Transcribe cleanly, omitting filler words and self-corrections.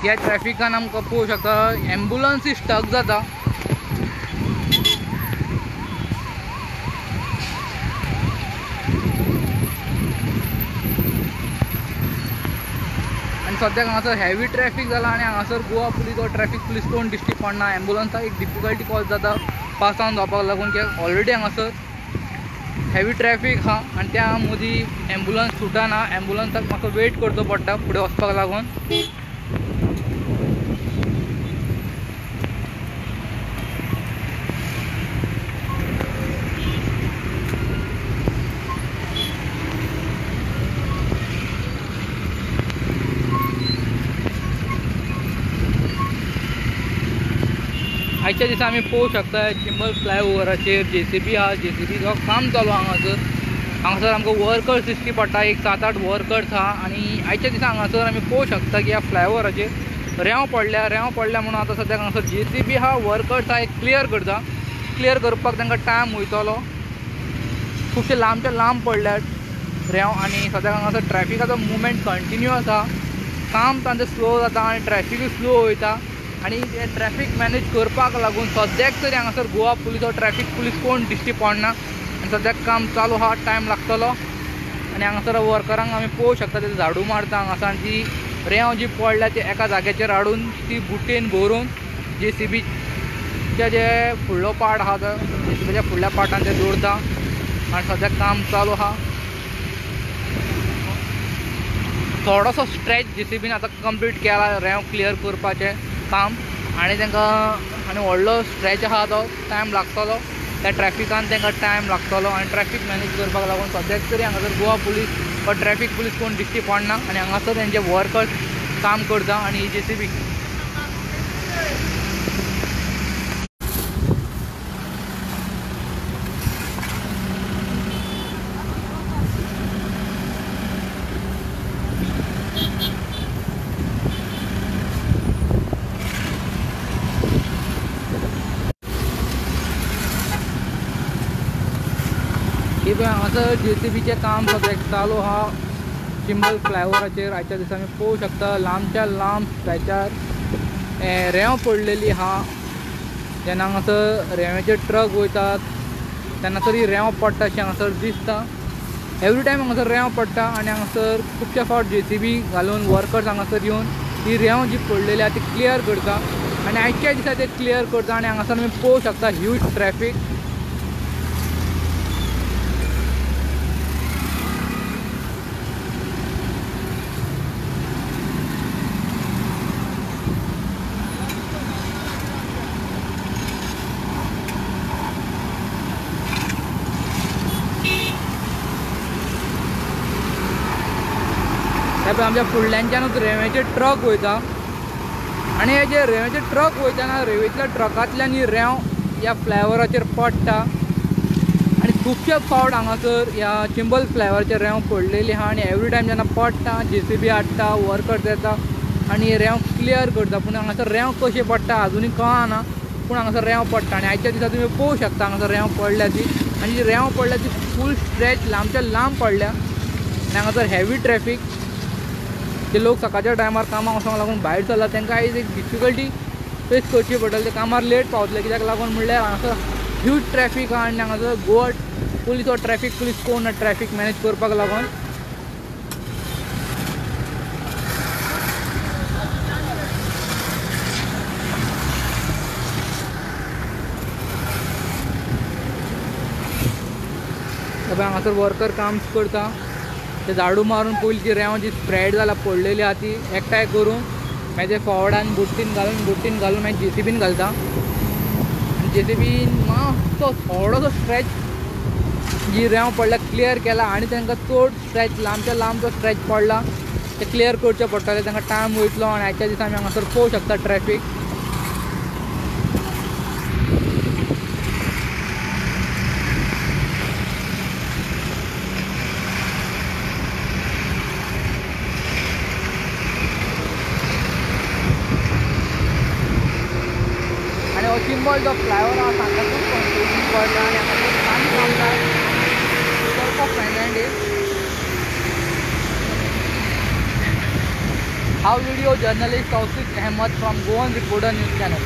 ह्या ट्रॅफिकान आमकां पळोवंक शकता ॲम्ब्युलन्स स्टक जाता। आणि सद्याक हांगासर हेवी ट्रॅफिक जाला आणि हांगासर गोवा पुलीस वा ट्रॅफिक पुलीस कोण दिश्टी पडना। ॲम्ब्युलन्साक एक डिफिकल्टी कॉज जाता पासान जावपाक लागून, कित्याक ऑलरेडी हांगासर हेवी ट्रॅफिक हा आणि त्या मदीं ॲम्ब्युलन्स सुटना। ॲम्ब्युलन्साक म्हाका वेट करचो पडटा फुडें वचपाक लागून। आयच्या दिसा आमी पळोवंक शकता चिंबल फ्लायओव्हराचेर JCB हा। JCBचो काम चालू हांगासर आमकां वर्कर्स दिश्टी पडटा, एक 7-8 वर्कर्स हा। आणि आयच्या दिसा हांगासर आमी पळोवंक शकता की ह्या फ्लायओव्हराचेर रेंव पडल्या म्हणून आतां सद्याक हांगासर JCB हा वर्कर्स हा एक क्लियर करपाक तांकां टायम वयतलो। खुबशे लांबचे लांब पडल्यात रेंव आणि सद्याक हांगासर ट्रॅफिकाचो मुवमेंट कंटिन्यू आसा। काम तांचें स्लो जाता आणि ट्रॅफिकूय स्लो वयता आणि हे ट्रॅफिक मॅनेज करपाक लागून सद्याक तरी हांगासर गोवा पुलीस वा ट्रॅफिक पुलीस कोण दिश्टी पडना आणि सद्याक काम चालू हा, टायम लागतलो। आणि हांगासर वर्करांक आमी पळोवंक शकता ते झाडू मारता हांगासर, आनी ती रेंव जी पडल्या ती एका जाग्याचेर हाडून ती बुट्टेन भरून JCBचे जे फुडलो पार्ट आहा तो JCBच्या फुडल्या पार्टान ते जोडता आणि सद्याक काम चालू आहा। थोडोसो स्ट्रेच JCBन आतां कंप्लीट केला रेंव क्लियर करपाचें काम आणि तांकां आनी व्हडलो स्ट्रेच आहा तो टायम लागतलो। त्या ट्रॅफिकान तांकां टायम लागतलो आणि ट्रॅफिक मॅनेज करपाक लागून सद्याक तरी हांगासर गोवा पुलीस वा ट्रॅफिक पुलीस कोण दिश्टी पडना आणि हांगासर तेंचे वर्कर्स काम करता आणि JCB हांगासर JCBचें काम सद्याक चालू आहा चिंबल फ्लायओव्हराचेर। आयच्या दिसा आमी पळोवंक शकता लांबच्या लांब स्ट्रेचार रेंव पडलेली आहा। जेन्ना हांगासर रेंवेचे ट्रक वयतात तेन्ना तरी रेंव पडटा अशें हांगासर दिसता। एवरी टायम हांगासर रेंव पडटा आणि हांगासर खुबशे फावट JCB घालून वर्कर्स हांगासर येवन ही रेंव जी पडलेली आहा ती क्लियर करता आणि आयच्या दिसा ते क्लियर करता आणि हांगासर आमी पळोवंक शकता ह्यूज ट्रॅफिक। आमच्या फुडल्यानच्यानूच रेंवेचे ट्रक वयता आणि हे जे रेंवेचे ट्रक वयतना रेंवेतल्या ट्रकांतल्यान ही रेंव ह्या फ्लायओव्हराचेर पडटा आणि खुबशे फावट हांगासर ह्या चिंबल फ्लायओव्हराचेर रेंव पडलेली आहा आणि एवरी टायम जेन्ना पडटा JCB हाडटा वर्कर्स येता आणि ही रेंव क्लियर करता। पूण हांगासर रेंव कशी पडटा अजुनूय कळना, पूण हांगासर रेंव पडटा आणि आयच्या दिसा तुमी पळोवंक शकता हांगासर रेंव पडल्या ती आणि जी रेंव पडल्या ती फूल स्ट्रेच लांबच्या लांब पडल्या आणि हांगासर हेवी ट्रॅफिक। जे लोक सकाळच्या टायमार कामाक वचपाक लागून भायर सरला तांकां आयज एक डिफिकल्टी फेस करची पडटली, ते कामार लेट पावतले कित्याक लागून म्हणल्यार हांगासर ह्यूज ट्रॅफिक आहा आणि हांगासर गोवा पुलीस वा ट्रॅफिक पुलीस कोण ट्रॅफिक मॅनेज करपाक लागून। हांगासर वर्कर काम करता ते झाडू मारून पयलींची रेंव जी स्प्रेड जाला पडलेली आहा ती एकठांय करून मागीर ते फॉवर्डान बुट्टीन घालून मागीर JCBन घालता आनी JCBन मातसो थोडोसो स्ट्रेच जी रेंव पडल्या क्लियर केला आणि तांकां चड स्ट्रेच लांबच्या लांब जो स्ट्रेच पडला ते क्लियर करचे पडटले, तांकां टायम वयतलो आणि आयच्या दिसा आमी हांगासर पळोवंक शकता ट्रॅफिक। चिंबल जो फ्लायओव्हर आहा तांकां कंट्रोलिंग पडटा आनी हांगा काम करता हाउ video journalist Tausif Ahmed from Goan reporter news channel.